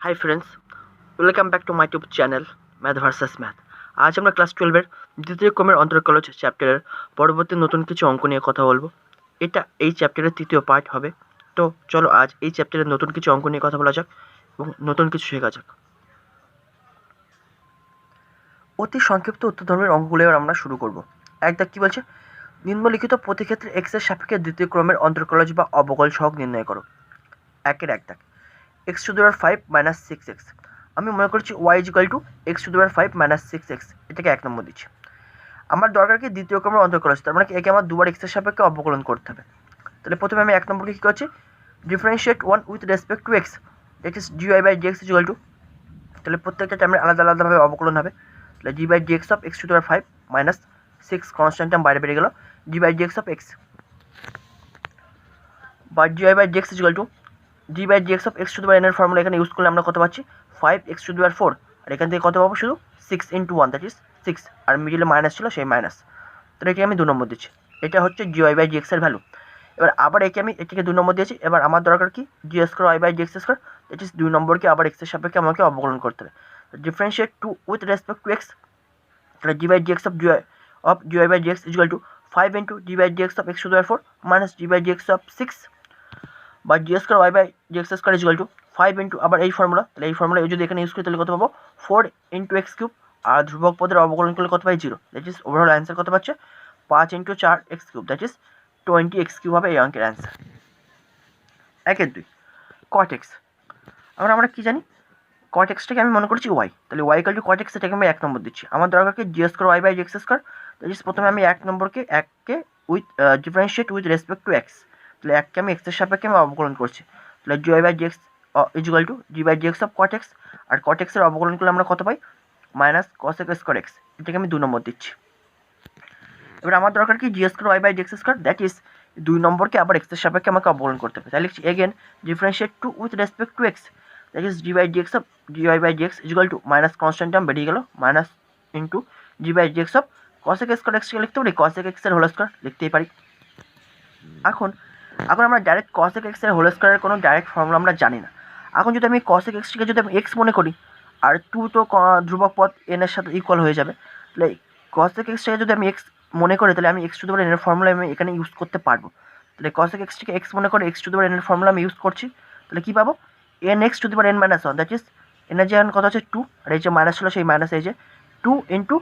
Hi friends, welcome back to my YouTube channel math versus math. আজ আমরা class 12-এর দ্বিতীয় ক্রমের অন্তর্কলজ চ্যাপ্টারের পরবর্তী নতুন কিছু অঙ্ক নিয়ে কথা বলবো। এটা এই চ্যাপ্টারের তৃতীয় পার্ট হবে। তো চলো আজ এই চ্যাপ্টারের নতুন কিছু অঙ্ক নিয়ে কথা বলা যাক এবং নতুন কিছু শেখা যাক। অতি সংক্ষিপ্ত উত্তর ধর্মের অঙ্কগুলো এবার আমরা শুরু করব। একদা কি বলছে, নিম্নলিখিত প্রতিক্ষেত্রে এক্স এর সাপেক্ষে দ্বিতীয় ক্রমের অন্তর্কলজ বা অবকল সহগ নির্ণয় করো। একের এক দাগ, x to the power 5 minus 6x। আমি মনে করছি y equal to x to the power 5 minus 6x, এটাকে এক নম্বর দিচ্ছি। আমার দরকার কি দ্বিতীয় ক্রমের অন্তর্কলজ, তার মানে একে আমার দুবার এক্সের সাপেক্ষে অবকলন করতে হবে। তাহলে প্রথমে আমি এক নম্বরকে কী করছি, differentiate one with respect to x, that is dy by dx equal to, তাহলে প্রত্যেকটা টার্মের আলাদা আলাদাভাবে অবকলন হবে। তাহলে dy by dx of x to the power 5 minus 6 constant term বাইরে বেরিয়ে গেল, dy by dx of x বা dy by dx equal to d by dx of x to the power n এর ফর্মুলা এখানে use করলে আমরা কত পাচ্ছি, 5x টু দি পাওয়ার 4, আর এখান থেকে কত পাবো শুধু 6 ইন্টু 1, দ্যাট ইজ 6, আর মিডিলে মাইনাস ছিল সেই মাইনাস। তাহলে এটি আমি 2 নম্বর দিচ্ছি, এটা হচ্ছে dy বাই dx এর ভ্যালু। এবার আবার এটিকে 2 নম্বর দিয়েছি। এবার আমার দরকার কি dy square y by dx square, that is 2 নম্বরকে আবার x এর সাপেক্ষে আমাকে অবকলন করতে হবে। Differentiate 2 with respect to x, তাহলে d by dx of dy by dx equal to 5 into d by dx of x to the power 4 minus d by dx of 6 বা dy square y by dx square equal to 5 into আবার এই formula, তাহলে এই formula যদি এখানে use করি তাহলে কত পাবো 4 ইন্টু এক্স কিউব, আর ধ্রুবক পদের অবকলন করলে কত পাই 0, দ্যাট ইজ ওভারঅল অ্যান্সার কত পাচ্ছে 5 into 4 x cube, that is 20 x cube হবে এই অঙ্কের অ্যান্সার। একের 2 কট এক্স, আমরা কি জানি কট এক্সটাকে আমি মনে করছি ওয়াই, তাহলে Y equal to cot X, এটাকে আমি এক নম্বর দিচ্ছি। আমার দরকার কি জি square Y by x square, that is প্রথমে আমি এক নম্বরকে এককে with differentiate with respect to x, তাহলে এককে আমি এক্সের সাপেক্ষে আমি অবকলন করছি। তাহলে G Y by G x equal to G by G x of cot X, আর কট এক্সের অবকলন করলে আমরা কত পাই minus cos x square X, এটাকে আমি 2 নম্বর দিচ্ছি। এবার আমার দরকার কি জি square Y by D x square, that is 2 নম্বরকে আবার এক্সের সাপেক্ষে আমাকে অবকলন করতে হবে। তাহলে লিখছি again differentiate two with respect to x, that is D by D x of dy by dx equal to minus constant term বেরিয়ে গেল minus into G by dx of cosec square এক্সকে লিখতে পারি কসেক এক্স এর whole square লিখতেই পারি। এখন আমরা ডাইরেক্ট কসেক এক্স এর হোল স্কোয়ারের কোনো ডাইরেক্ট ফর্মুলা আমরা জানি না। এখন যদি আমি কসেক এক্সটিকে যদি আমি এক্স মনে করি, আর 2 তো ধ্রুবক পদ n এর সাথে ইকুয়াল হয়ে যাবে, তাহলে কসেক এক্সটিকে যদি আমি এক্স মনে করি তাহলে আমি x to the power n এর ফর্মুলা আমি এখানে ইউজ করতে পারবো। তাহলে cosec x টিকে এক্স মনে করে x to the power n এর ফর্মুলা আমি ইউজ করছি, তাহলে কী পাবো n x to the power n minus 1, that is n এর যে কত হচ্ছে 2, আর এই যে মাইনাস ছিল সেই মাইনাস এই যে 2 into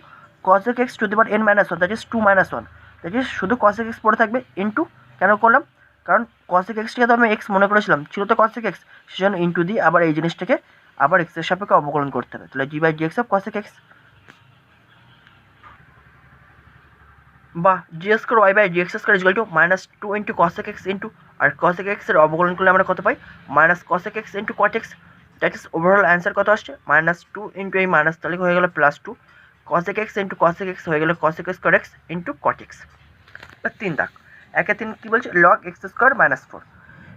cosec x to the power n minus 1, that is 2 minus 1, that is শুধু cosec x পড়ে থাকবে ইন্টু, কেন করলাম কারণ cosec x টিকে তো আমি এক্স মনে করেছিলাম, ছিল তো cosec x, সেজন্য ইন্টু দিয়ে আবার এই জিনিসটাকে আবার এক্স এর সাপেক্ষে অবকলন করতে হবে। তাহলে জি by D x of cosec x বা জি square Y by D x square equal to minus 2 into cosec x into, আর cosec x এর অবকলন করলে আমরা কত পাই minus cosec x into cot x, that is overall answer কত আসছে মাইনাস 2 ইন্টু এই মাইনাস, তাহলে হয়ে গেল plus 2 cosec x into cosec x হয়ে গেল cosec square x into cot x। এবার 3 দাগ, 1-3 কী বলছে log x স্কোয়ার মাইনাস 4।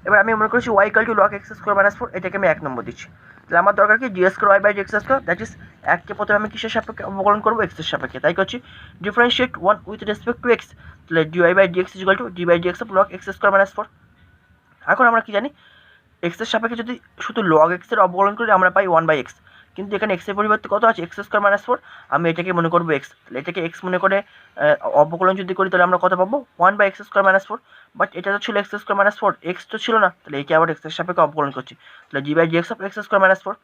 এবার আমি মনে করছি y equal two log x square minus 4, এটাকে আমি এক নম্বর দিচ্ছি। তাহলে আমার দরকার কি জি square Y by D x square, that is এককে প্রথমে আমি কিসের সাপেক্ষে অবকলন করবো এক্সের সাপেক্ষে, তাই করছি differentiate 1 with respect to x, তাহলে dy by dx equal to d by dx of log x square minus 4। এখন আমরা কি জানি এক্সের সাপেক্ষে যদি শুধু log x এর অবকলন করি আমরা পাই 1 বাই এক্স, কিন্তু এখানে এক্সের পরিবর্তে কত আছে এক্স স্কোয়ার মাইনাস 4, আমি এটাকে মনে করবো এক্স, তাহলে এটাকে এক্স মনে করে অবকলন যদি করি তাহলে আমরা কত পাবো 1 by x square minus 4, but এটা তো ছিল এক্স স্কোয়ার মাইনাস 4, এক্স তো ছিল না, তাহলে একে আবার এক্সের সাপেক্ষে অবকলন করছি, তাহলে জি by dx of x square minus 4।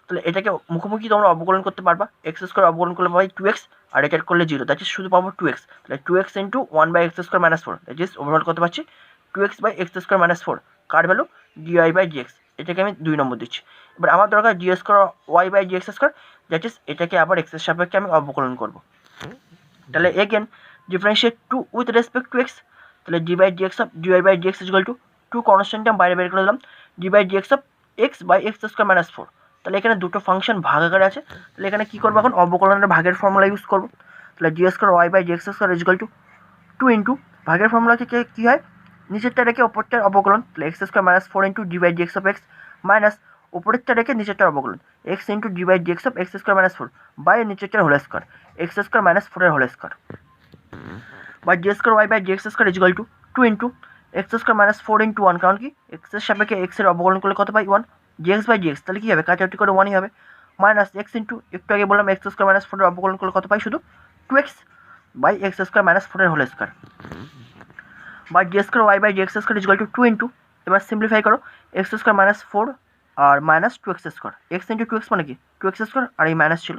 তাহলে এটাকে মুখোমুখি তোমরা অবকলন করতে পারবা, এক্স স্কোয়ার অবকলন করলে পাই 2x, আর এটা করলে 0, দ্যাট ইজ শুধু পাবো 2x, তাহলে 2x into 1 by x square minus 4, that is overall কত পাচ্ছি 2x by x square minus 4, কার ভ্যালু dy বাই dx, এটাকে আমি 2 নম্বর দিচ্ছি। এবার আমার দরকার d square Y by dx square, that is এটাকে আবার এক্সের সাপেক্ষে আমি অবকলন করবো। তাহলে again differentiate 2 with respect to x, তাহলে dy by dx of dy by dx equal to 2 constant term বাইরে বের করে দিলাম dy by dx of x by x square minus 4। তাহলে এখানে দুটো ফাংশন ভাগ আকারে আছে, তাহলে এখানে কী করবো এখন অবকলনের ভাগের ফর্মুলা ইউজ করবো। তাহলে জি square Y by dx square equal to 2 into ভাগের ফর্মুলা থেকে কী হয় নিচেরটা রেখে ওপরটার অবকলন, তাহলে x square minus 4 into dy by dx of x minus উপরেরটা রেখে নিচেরটার অবকলন x into dy by dx of x square minus 4 by নিচেরটার whole square x square minus 4 এর হোল স্কোয়ার বা জি square Y by dx square equal to 2 into x square minus 4 into 1, কারণ কি এক্সের সাপেক্ষে এক্সের অবকলন করলে কত পাই 1, জিএক্স বাই জিএক্স, তাহলে কী হবে, কাটাকাটি করে ওয়ানই হবে, মাইনাস এক্স ইন্টু একটু আগে বললাম এক্স স্কোয়ার মাইনাস ফোরের অবকলন করলে কত পাই শুধু 2x by x square minus ফোরের whole square by d square Y by D x square equal to 2 into, এবার সিম্পলিফাই করো, এক্স স্কোয়ার মাইনাস 4 আর minus 2x square, x into 2x মানে কি 2x স্কোয়ার আর এই মাইনাস ছিল,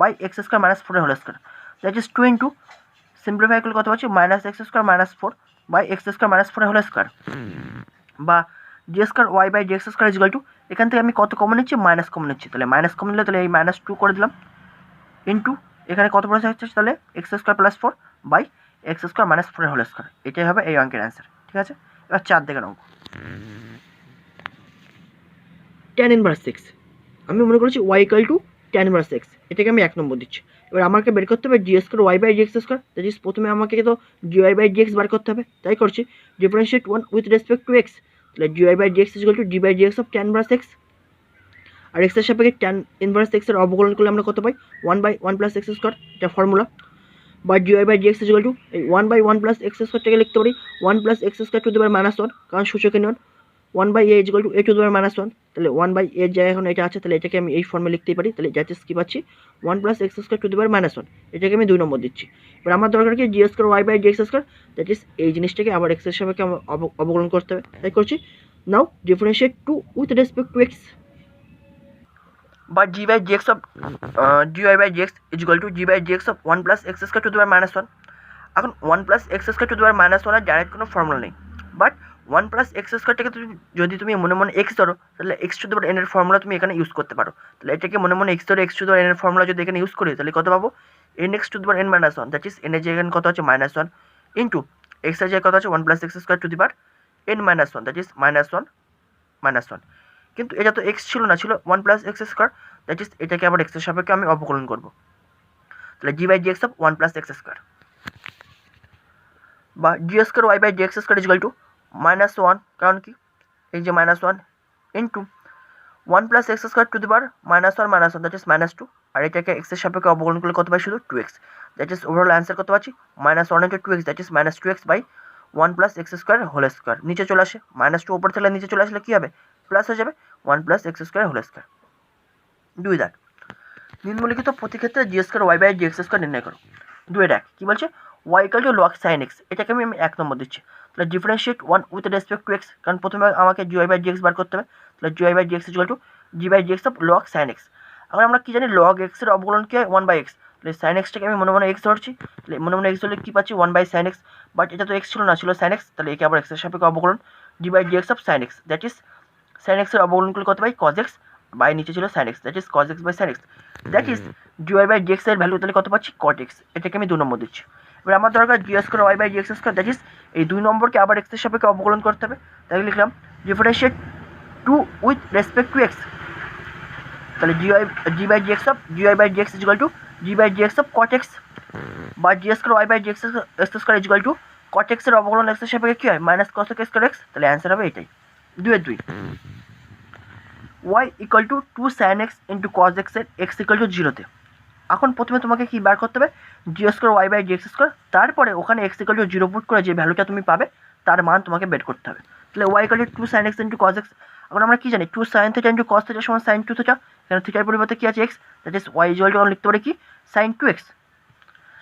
by x square minus ফোরের whole square, that is 2 into simplify করলে কত পাচ্ছি minus x square minus 4 by x square minus ফোরের হোল স্কোয়ার বা d square Y by D x square equal to, এখান থেকে আমি কত কমন নিচ্ছি মাইনাস কমন নিচ্ছি, তাহলে মাইনাস কমন নিলে তাহলে এই মাইনাস 2 করে দিলাম ইন্টু এখানে কত পড়ে থাকছে তাহলে x square plus 4 by x square minus ফোরের হোল স্কোয়ার, এটাই হবে এই অঙ্কের অ্যান্সার। ঠিক আছে, এবার 4 দেখেন অঙ্ক tan ইনভার্স এক্স, আমি মনে করেছি y equal to tan inverse x, এটাকে আমি 1 নম্বর দিচ্ছি। এবার আমাকে বের করতে হবে d square Y by D x square, that is প্রথমে আমাকে তো ডিওয়াই বাই ডিএক্স বার করতে হবে, তাই করছি differentiate one with respect to x, তাহলে d y by d x equal to d by d x of tan inverse x, আর এক্সের সাপেক্ষে tan ইনভার্স এক্সের অবকলন করলে আমরা কত পাই 1 বাই 1 প্লাস এক্স স্কোয়ার, এটা ফর্মুলা, বা d y by d x equal to এই 1 বাই 1 প্লাস এক্স স্কোয়ারটাকে লিখতে পারি 1 plus x square to the power minus 1, কারণ সূচকে নিয়ন 1 by a equal to a to the power minus 1, তাহলে 1 বাই এর জায়গায় এখন এটা আছে, তাহলে এটাকে আমি এই ফর্মে লিখতেই পারি, তাহলে যাতে কি পাচ্ছি 1 plus x square to the power minus 1, এটাকে আমি 2 নম্বর দিচ্ছি। এবার আমার দরকার কি জি square Y by D x square, that is এই জিনিসটাকে আবার এক্সের সাপেক্ষে অবকলন করতে হবে, তাই করছি now differentiate two with respect to x বা d by G x of dy by dx is equal to G by dx of 1 plus x square to the power minus 1। এখন 1 plus x square to the power minus 1 এর direct কোনো formula নেই, but 1 plus x স্কোয়ারটাকে যদি তুমি মনে মনে x ধরো, তাহলে x to the power n এর ফর্মুলা তুমি এখানে ইউজ করতে পারো, তাহলে এটাকে মনে মনে এক্স ধরে x to the power n এর ফর্মুলা যদি এখানে ইউজ করি, তাহলে কত পাবো N x to the power n minus 1, that is an এর জায়গায় কত আছে মাইনাস 1 ইন্টু এক্স এর জায়গায় কত আছে 1 plus x square to the power n minus 1, that is minus 1 minus 1, কিন্তু এটা তো এক্স ছিল না, ছিল 1 plus x square, that is এটাকে আবার এক্সের সাপেক্ষে আমি অবকলন করবো, তাহলে জি by G x of 1 plus x square বা জি square Y by D x square equal to minus 1, কারণ কি এই যে minus 1 into 1 plus x square to the power minus 1 minus 1, that is minus 2, আর এটাকে এক্সের সাপেক্ষে অবকলন করলে কত পাই শুধু 2x, that is overall answer কত পাচ্ছি minus 1 into 2x, that is minus 2x by 1 plus x square whole square, নিচে চলে আসে মাইনাস 2 উপর থেকে নিচে চলে আসলে কী হবে প্লাস হয়ে যাবে 1 plus x square whole square. 2 দেখ নিম্নলিখিত প্রতি ক্ষেত্রে d square Y by D x square নির্ণয় করো। 2 দেখ কী বলছে y equal to log sine x, এটাকে আমি 1 নম্বর দিচ্ছি, তাহলে differentiate 1 with respect to x, কারণ প্রথমে আমাকে d Y by D x বার করতে হবে, তাহলে G Y by D x equal to G by D x of log sine x. এখন আমরা কী জানি লগ এক্সের অবকলন কী হয় 1 বাই এক্স, তাহলে সাইন এক্সটাকে আমি মনে মনে এক্স ধরছি, তাহলে মনে মনে এক্স হলে কী পাচ্ছি 1 বাই সাইন এক্স, বাট এটা তো এক্স ছিল না, ছিল সাইন এক্স, তাহলে একে আবার এক্সের সাপেক্ষে অবকলন জি by D x of sine x, that is sine এক্সের অবকলন করলে কত পাই কজ এক্স বাই নিচে ছিল sine x, that is cos x by sine x, that is G Y by D x এর ভ্যালু তাহলে কত পাচ্ছি কট এক্স, এটাকে আমি 2 নম্বর দিচ্ছি। এবার আমার দরকার d square Y by D x square, that is এই 2 নম্বরকে আবার এক্সের সাপেক্ষে অবকলন করতে হবে, তাই লিখলাম differentiate 2 with respect to x, তাহলে জি by D x of G Y by D x equal to G by D x of cot x বা জি square Y by D x square equal to cot এক্সের অবকলন এক্সের সাপেক্ষে কী হয় minus cos x square x, তাহলে answer হবে এটাই 2 y equal to 2 sine x into cos x এর এক্স ইকুয়াল টু 0-তে। এখন প্রথমে তোমাকে কি বার করতে হবে জি square Y by D x square, তারপরে ওখানে এক্স ইকুয়াল টু 0 পুট করে যে ভ্যালুটা তুমি পাবে তার মান তোমাকে বের করতে হবে, তাহলে Y equal to 2 sine x into cos x. এখন আমরা কি জানি 2 sine theta into cos theta সমান সাইন 2 থিটা, এখানে থিটার পরিবর্তে কি আছে x, that is y equal to আমরা লিখতে পারি কি সাইন 2x।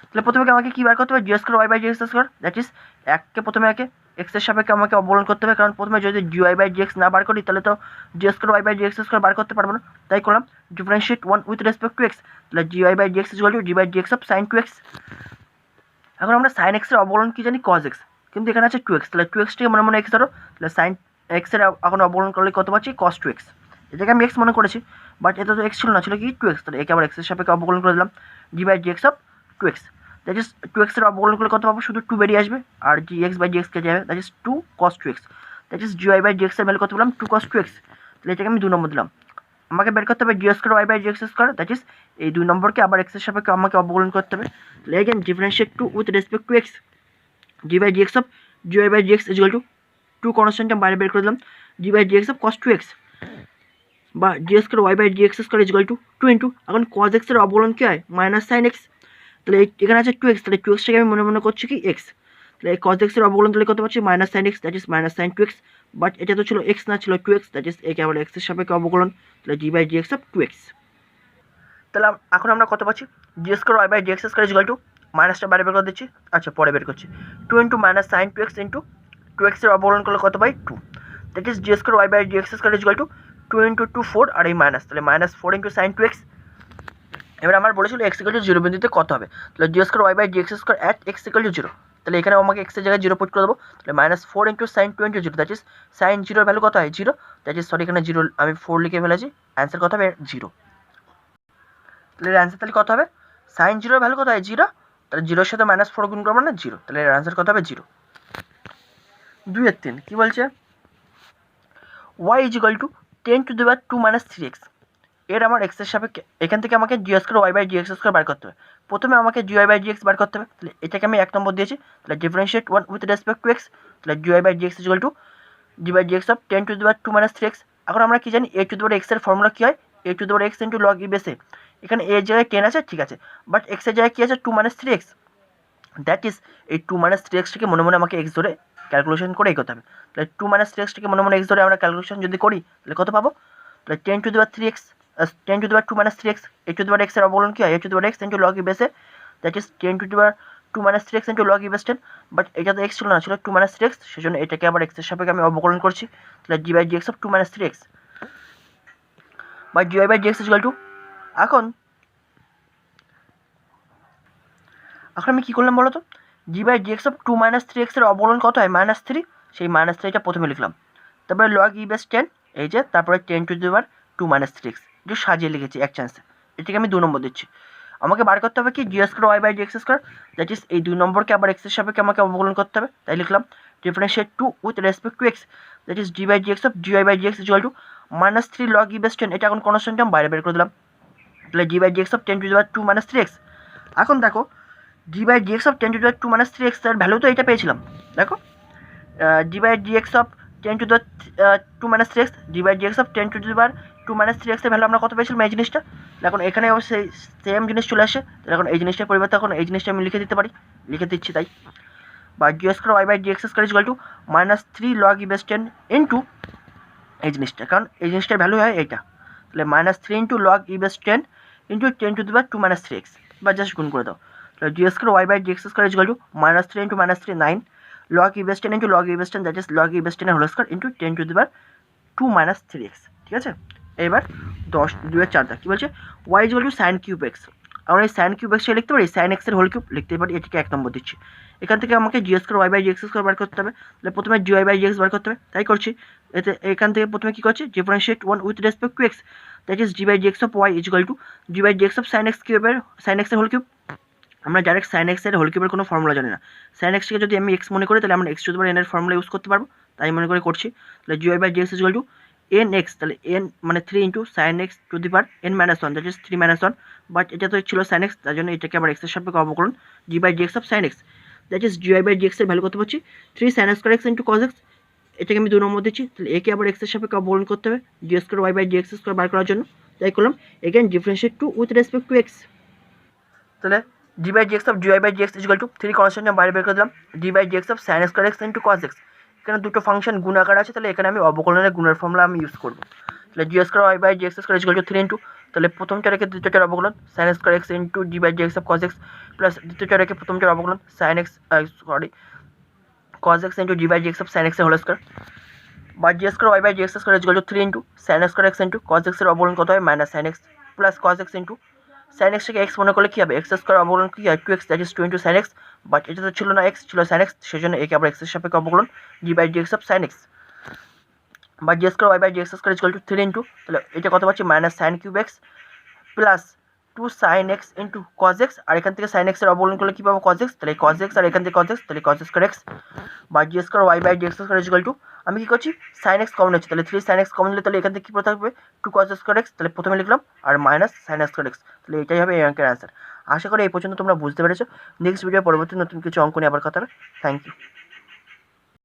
তাহলে প্রথমে আমাকে কী বার করতে হবে জি square Y by D x square, that is এককে প্রথমে একে এক্সের সাপেক্ষে আমাকে অবকলন করতে হবে, কারণ প্রথমে যদি d Y by D x না বার করি তাহলে তো d square Y by D x square বার করতে পারবো না, তাই করলাম differentiate 1 with respect to x, তাহলে G Y by D x equal to G by D x of sine 2x। এখন আমরা সাইন এক্সের অবকলন কি জানি কজ এক্স, কিন্তু এখানে আছে 2x, তাহলে 2xটাকে মনে মনে এক্স ধরো, তাহলে সাইন এক্সের এখন অবকলন করলে কত পাচ্ছি কস 2x, এটাকে আমি এক্স মনে করেছি, বাট এটা তো এক্স ছিল না, ছিল কি 2x, তাহলে একে আবার এক্সের সাপেক্ষে অবকলন করে দিলাম জি by D x of 2x, that is 2x এর অবকলন করলে কত পাবো শুধু 2 বেরিয়ে আসবে, আর d x by G x কেটে যাবে, that is 2 cos 2x, that is G Y by G x এর ভ্যালু কত পেলাম 2 cos 2x, তাহলে এটাকে আমি 2 নম্বর দিলাম। আমাকে বের করতে হবে জি square Y by G x square, that is এই 2 নম্বরকে আবার এক্সের সাপেক্ষে আমাকে অবকলন করতে হবে, তাহলে again differentiate 2 with respect to x, d by G x of G Y by G x equal to 2 কনস্ট্যান্টটা বাইরে বের করে দিলাম জি by G x of cos 2x বা জি square Y by G x square equal to 2 into এখন cos x এর অবকলন কী হয় মাইনাস সাইন এক্স, তাহলে এখানে আছে 2x, তাহলে 2xটাকে আমি মনে মনে করছি কি এক্স, তাহলে এই কজ এক্সের অবকলন তাহলে কত পাচ্ছি minus sine x that is minus sine two x, but এটা তো ছিল এক্স না, ছিল টু এক্স, দ্যাট ইজ একে আবার এক্সের সাপেক্ষে অবকলন, তাহলে জি by G x of two x. তাহলে এখন আমরা কত পাচ্ছি d square Y by G x square equal to মাইনাসটা বাইরে বের করে দিচ্ছি, আচ্ছা পরে বের করছি, two into minus sine two x into two এক্সের অবকলন করলে কত by two, that is d square Y by G x square equal to two into two four আর এই মাইনাস, তাহলে minus four into sine two x. এবার আমার বলেছিল এক্স ইকুয়াল টু জিরো বিন্দুতে কত হবে, তাহলে জি square Y by G x square at x equal to zero, তাহলে এখানে আমাকে এক্সের জায়গায় জিরো পুট করে দেবো, তাহলে minus four into sine two into zero, that is sine জিরোর ভ্যালু কত হয় জিরো, দ্যাট ইজ সরি এখানে জিরো আমি ফোর লিখে ফেলেছি, অ্যান্সার কত হবে জিরো। তাহলে এর অ্যান্সার তাহলে কত হবে সাইন জিরোর ভ্যালু কত হয় জিরো, তাহলে জিরোর সাথে মাইনাস ফোর গুণ করবো না জিরো, তাহলে এর অ্যান্সার কত হবে জিরো। 2-3 কী বলছে y is equal to 10⁻² minus 3x, এর আমার এক্সের সাপেক্ষে এখান থেকে আমাকে জি square Y by G x square বার করতে হবে, প্রথমে আমাকে d Y by G x বার করতে হবে, তাহলে এটাকে আমি 1 নম্বর দিয়েছি, তাহলে differentiate one with respect to x, তাহলে G Y by G x equal to G by G x of 10⁻² minus 3x। এখন আমরা কি জানি a to the power x এর ফর্মুলা কী হয়, a to the power x into log e বেসে, এখানে এর জায়গায় 10 আছে ঠিক আছে, বাট এক্সের জায়গায় কী আছে 2 মাইনাস 3x, দ্যাট ইজ এই 2 মাইনাস 3xটাকে মনে মনে আমাকে এক্স ধরে ক্যালকুলেশন করে এগোতে হবে, তাহলে 2 মাইনাস 3xটাকে মনে মনে এক্স ধরে আমরা ক্যালকুলেশন যদি করি তাহলে কত পাবো, তাহলে 10⁻³ 10⁻² minus 3x, A to the পাওয়ার এক্সের অবকলন কী হয় a to the power x into log e বেসে, that is 10⁻² minus 3x into log e base 10, but এটা তো এক্স ছিল না, ছিল 2 মাইনাস 3x, সেজন্য এটাকে আবার এক্সের সাপেক্ষে আমি অবকলন করছি, তাহলে জি by G x of 2 minus 3x by d Y by G x equal to, এখন আমি কী করলাম বলো তো, d by G x of 2 minus 3x এর অবকলন কত হয় মাইনাস 3, সেই মাইনাস 3টা প্রথমে লিখলাম, তারপরে লগ ই বেস 10 এই যে, তারপরে 10⁻² মাইনাস 3x, একটু সাজিয়ে লিখেছি এক চান্সে, এটাকে আমি 2 নম্বর দিচ্ছি। আমাকে বার করতে হবে কি জি square Y by G x square, that is এই 2 নম্বরকে আবার এক্সের সাপেক্ষে আমাকে অবকলন করতে হবে, তাই লিখলাম differentiate two with respect to x, that is G by G x of G Y by G x equal to minus 3 log e base 10, এটা এখন কনস্ট্যান্ট টার্ম বাইরে বের করে দিলাম, তাহলে জি by G x of 10⁻² minus 3x। এখন দেখো d by G x of 10⁻² minus 3x এর ভ্যালু তো এটা পেয়েছিলাম, দেখো d by G x of 10⁻² minus 3x, d by G x of 10⁻² minus 3x এর ভ্যালু আমরা কত পেয়েছিলাম এই জিনিসটা, এখন এখানে অবশ্যই সেম জিনিস চলে আসে, তাহলে এখন এই জিনিসটার পরিবর্তে এখন এই জিনিসটা আমি লিখে দিতে পারি, লিখে দিচ্ছি তাই, বা জি square Y by G x square equal to minus 3 log e base 10 into এই জিনিসটা, কারণ এই জিনিসটার ভ্যালু হয় এইটা, তাহলে minus 3 into log e base 10 into 10⁻² minus 3x, বা জাস্ট গুণ করে দাও, তাহলে জি square Y by G x square equal to minus 3 into minus 3 9 log e base 10 into log e base 10, that is log e base 10 এর whole square into 10⁻² minus 3x, ঠিক আছে। এবার 10 2 কী বলছে y equal to sine cube x, আমরা এই sine cube extra লিখতে পারি সাইন এক্সের হোল কিউব লিখতে পারি, এটিকে 1 নম্বর দিচ্ছি। এখান থেকে আমাকে জি square Y by G x square বার করতে হবে, তাহলে প্রথমে G Y by G x বার করতে হবে, তাই করছি। এতে এখান থেকে প্রথমে কী করছি differentiate one with respect to x, that is G by G x of y equal to G by G x of sine x কিউবের সাইন এক্সের হোল কিউব, আমরা ডাইরেক্ট সাইন এক্সের হোল কিউবের কোনো ফর্মুলা জানি না, সাইন এক্সকে যদি আমি এক্স মনে করি তাহলে আমরা x to the power n এর ফর্মুলা ইউজ করতে পারবো, তাই মনে করে করছি, তাহলে G Y by G x equal to n x, তাহলে এন মানে 3 into sine x to the power n minus 1, that is 3 minus 1, but এটা তো ছিল সাইন এক্স, তার জন্য এটাকে আবার এক্সের সাপেক্ষে অবকলন জি by G x of sine x, that is G Y by G এক্সের ভ্যালু কত পাচ্ছি 3 sine square x into cos X, এটাকে আমি 2 নম্বর দিচ্ছি, তাহলে একে আবার এক্সের সাপেক্ষে অবকলন করতে হবে জি square Y by G x square বার করার জন্য, তাই করলাম again differentiate two with respect to x, তাহলে জি by G x of G Y by G x equal to 3 constant আমি বাইরে বের করে দিলাম জি by G x of sine square x into cos X, এখানে দুটো ফাংশন গুণ আকার আছে, তাহলে এখানে আমি অবকলনের গুণের ফর্মুলা আমি ইউজ করবো, তাহলে জি square Y by G x square equal to 3 into, তাহলে প্রথমটা রেখে দ্বিতীয়টার অবকলন sine square x into G by G x of cos X, plus দ্বিতীয়টা রেখে প্রথমটার অবকলন sine X cos X into G by G x of sine এক্সের হোল স্কোয়ার, বা জি square Y by G x square equal to 3 into sine square x into cos এক্সের অবকলন কত হয় minus sine X plus cos X into sine এক্সটাকে X মনে করলে কী হবে এক্স স্কোয়ার অবকলন কী হয় 2x, that is 2 into sine x, but এটা তো ছিল না এক্স, ছিল সাইন এক্স, সেজন্য একে আবার এক্সের সাপেক্ষে অবকলন জি by G x of sine X, বা জি square Y by G x square equal to 3 into, তাহলে এটা কত পাচ্ছি minus sine cube X plus 2 sine x into cos X, আর এখান থেকে সাইন এক্সের অবকলন করলে কী পাবো কজ এক্স, তাহলে কজ এক্স আর এখান থেকে কজ এক্স, তাহলে কজ স্কোয়ার এক্স, বা জি square Y by G x square equal two আমি কী করছি সাইন এক্স কমন হচ্ছে, তাহলে 3 সাইন এক্স কমন হলে তাহলে এখান থেকে কী পড়ে থাকবে 2 কজ স্কোয়ার এক্স, তাহলে প্রথমে লিখলাম আর মাইনাস সাইন স্কোয়ার এক্স, তাহলে এটাই হবে এই অঙ্কের অ্যান্সার। আশা করি এই পর্যন্ত তোমরা বুঝতে পেরেছো, নেক্সট ভিডিও পরবর্তী নতুন কিছু অঙ্ক নিয়ে আবার কথা হবে, থ্যাংক ইউ।